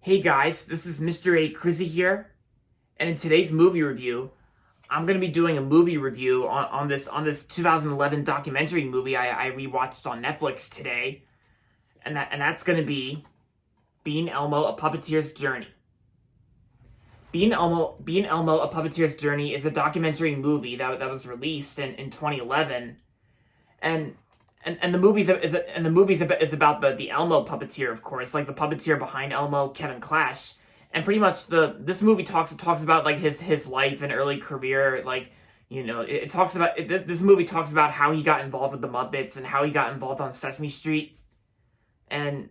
Hey guys, this is Mr. A. Crizzy here, and in today's movie review, I'm gonna be doing a movie review on this 2011 documentary movie I rewatched on Netflix today, and that's gonna be Being Elmo: A Puppeteer's Journey. Being Elmo: A Puppeteer's Journey is a documentary movie that was released in 2011, and and the movie's about the Elmo puppeteer, of course, like the puppeteer behind Elmo, Kevin Clash, and pretty much this movie talks about like his life and early career, like it talks about this movie talks about how he got involved with the Muppets and how he got involved on Sesame Street, and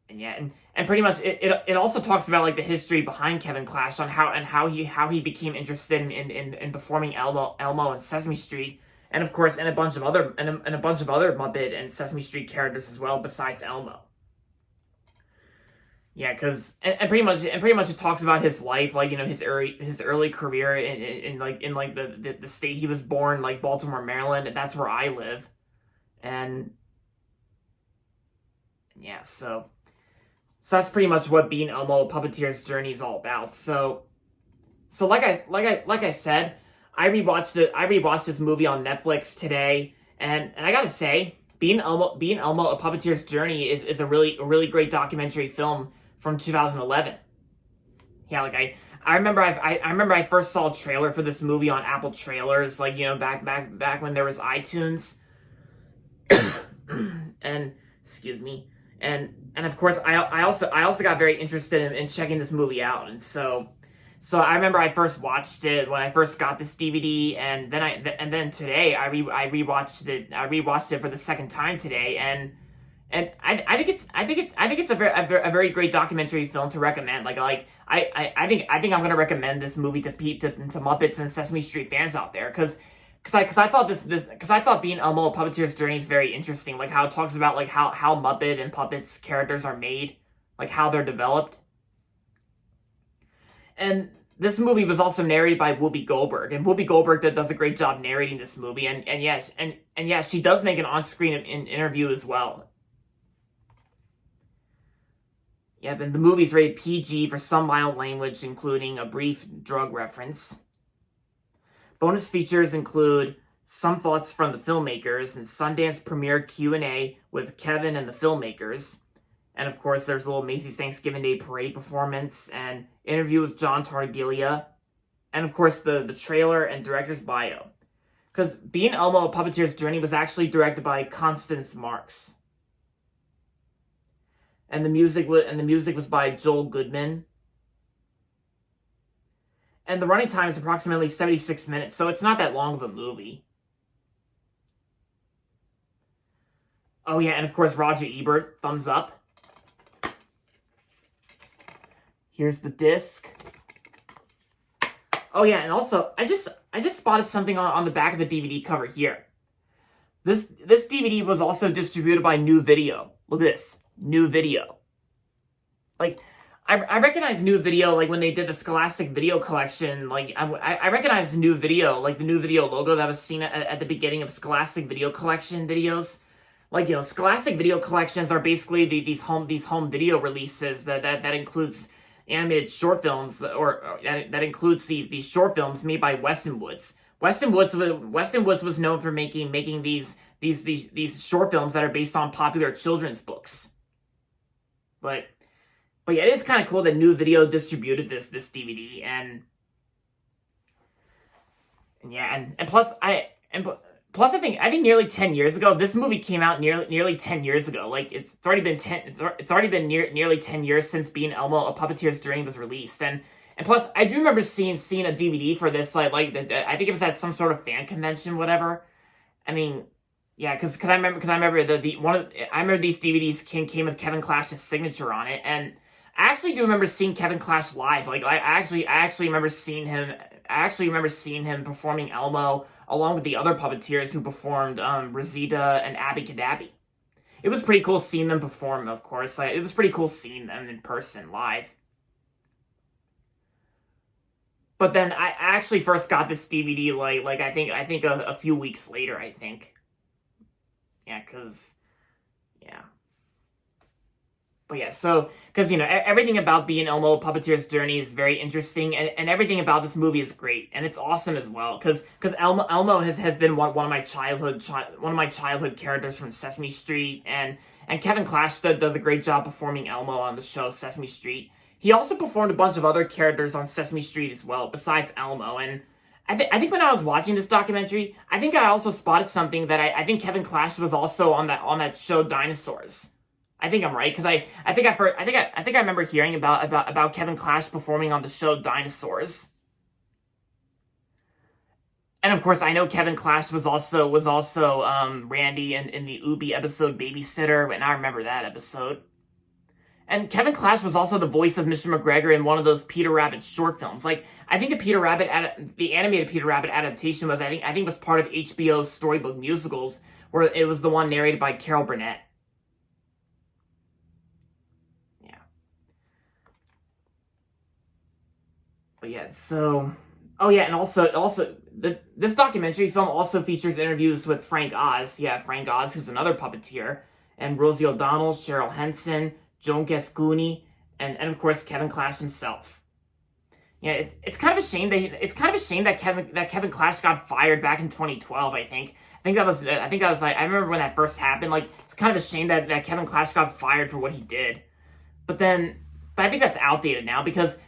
and pretty much it also talks about like the history behind Kevin Clash on how he became interested in performing Elmo and Sesame Street, and of course and a bunch of other Muppet and Sesame Street characters as well besides Elmo. Yeah, because and pretty much it talks about his life, like his early career in the state he was born, like Baltimore, Maryland. That's where I live, and yeah, so that's pretty much what Being Elmo: Puppeteer's Journey is all about. So like I said, I rewatched this movie on Netflix today, and I gotta say, Being Elmo: A Puppeteer's Journey is a really great documentary film from 2011. Yeah, like I remember I first saw a trailer for this movie on Apple Trailers, like back when there was iTunes, and excuse me, and of course I also got very interested in checking this movie out, and so I remember I first watched it when I first got this DVD, and then today I rewatched it for the second time today, and I think it's a very great documentary film to recommend. I think I'm gonna recommend this movie to Muppets and Sesame Street fans out there, because I thought Being Elmo: A Puppeteer's Journey is very interesting, like how it talks about like how Muppet and Puppets characters are made, like how they're developed. And this movie was also narrated by Whoopi Goldberg, and Whoopi Goldberg does a great job narrating this movie, and yes, she does make an on-screen interview as well. Yeah, but the movie's rated PG for some mild language, including a brief drug reference. Bonus features include some thoughts from the filmmakers and Sundance premiere Q&A with Kevin and the filmmakers. And of course, there's a little Macy's Thanksgiving Day Parade performance and interview with John Tartaglia. And of course, the trailer and director's bio. Because Being Elmo: A Puppeteer's Journey was actually directed by Constance Marks. And the music was by Joel Goodman. And the running time is approximately 76 minutes, so it's not that long of a movie. Oh yeah, and of course Roger Ebert, thumbs up. Here's the disc. Oh yeah, and also I just spotted something on the back of the DVD cover here. This DVD was also distributed by New Video. Look at this, New Video. Like, I recognize New Video, like when they did the Scholastic Video Collection. Like I recognize New Video, like the New Video logo that was seen at the beginning of Scholastic Video Collection videos. Like, Scholastic Video Collections are basically these home video releases that includes animated short films, or that includes these short films made by Weston Woods. Weston Woods was known for making these short films that are based on popular children's books. But yeah, it is kind of cool that New Video distributed this DVD, and plus I think nearly 10 years ago, this movie came out nearly 10 years ago. Like it's already been nearly 10 years since Being Elmo: A Puppeteer's Journey was released, and plus I do remember seeing a DVD for this, I think it was at some sort of fan convention, whatever. I mean, yeah, because I remember these DVDs came with Kevin Clash's signature on it, and I actually do remember seeing Kevin Clash live. Like I actually remember seeing him. I actually remember seeing him performing Elmo along with the other puppeteers who performed Rosita and Abby Cadabby. It was pretty cool seeing them perform. Of course, it was pretty cool seeing them in person live. But then I actually first got this DVD like I think a few weeks later. I think. Yeah, because yeah. But yeah, so, because, everything about being Elmo Puppeteer's journey is very interesting, and everything about this movie is great, and it's awesome as well, because Elmo has been one of my childhood characters from Sesame Street, and Kevin Clash does a great job performing Elmo on the show Sesame Street. He also performed a bunch of other characters on Sesame Street as well, besides Elmo, and I think when I was watching this documentary, I think I also spotted something that I think Kevin Clash was also on that show Dinosaurs. I think I'm right, because I think I remember hearing about Kevin Clash performing on the show Dinosaurs. And of course, I know Kevin Clash was also Randy in the Ubi episode Babysitter, and I remember that episode. And Kevin Clash was also the voice of Mr. McGregor in one of those Peter Rabbit short films. Like, I think the animated Peter Rabbit adaptation was I think was part of HBO's Storybook Musicals, where it was the one narrated by Carol Burnett. But yeah, so... Oh yeah, and also this documentary film also features interviews with Frank Oz. Yeah, Frank Oz, who's another puppeteer. And Rosie O'Donnell, Cheryl Henson, Joan Gascuni, and of course Kevin Clash himself. Yeah, it's kind of a shame that Kevin Clash got fired back in 2012, I think. I think that was like, I remember when that first happened. Like, it's kind of a shame that Kevin Clash got fired for what he did. But I think that's outdated now because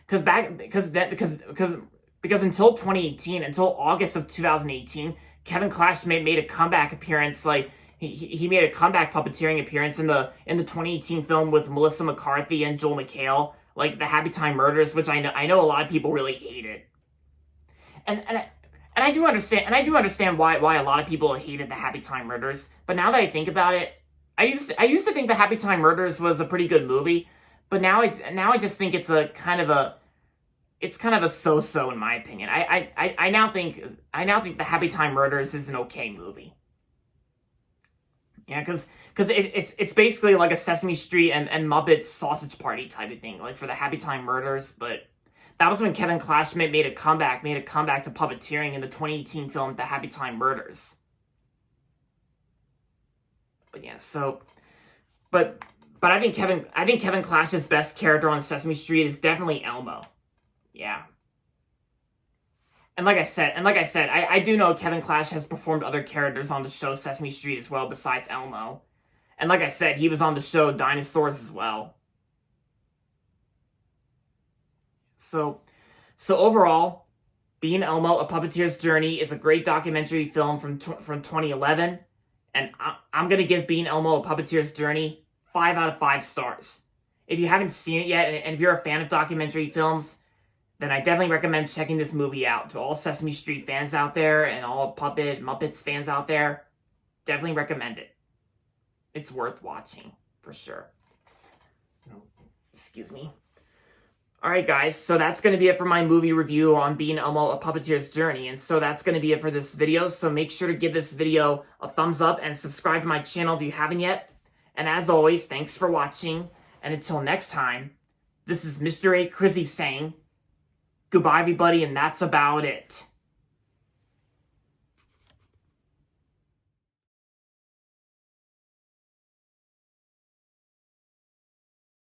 until 2018, until August of 2018, Kevin Clash made a comeback appearance. Like, he made a comeback puppeteering appearance in the 2018 film with Melissa McCarthy and Joel McHale, like the Happy Time Murders, which I know a lot of people really hated. And I do understand why a lot of people hated the Happy Time Murders. But now that I think about it, I used to think the Happy Time Murders was a pretty good movie. But now I just think it's kind of a so-so in my opinion. I now think the Happy Time Murders is an okay movie. Yeah, because it's basically like a Sesame Street and Muppets sausage party type of thing, like for the Happy Time Murders. But that was when Kevin Clash made a comeback to puppeteering in the 2018 film The Happy Time Murders. But yeah, so, but I think Kevin Clash's best character on Sesame Street is definitely Elmo. Yeah. And like I said, I do know Kevin Clash has performed other characters on the show Sesame Street as well besides Elmo. And like I said, he was on the show Dinosaurs as well. So overall, Being Elmo, A Puppeteer's Journey is a great documentary film from 2011. And I'm going to give Being Elmo, A Puppeteer's Journey 5 out of 5 stars. If you haven't seen it yet, and if you're a fan of documentary films, then I definitely recommend checking this movie out. To all Sesame Street fans out there and all Muppets fans out there, definitely recommend it. It's worth watching, for sure. Excuse me. Alright guys, so that's going to be it for my movie review on Being Elmo, A Puppeteer's Journey. And so that's going to be it for this video. So make sure to give this video a thumbs up and subscribe to my channel if you haven't yet. And as always, thanks for watching. And until next time, this is Mr. A. Crizzy saying, goodbye everybody, and that's about it.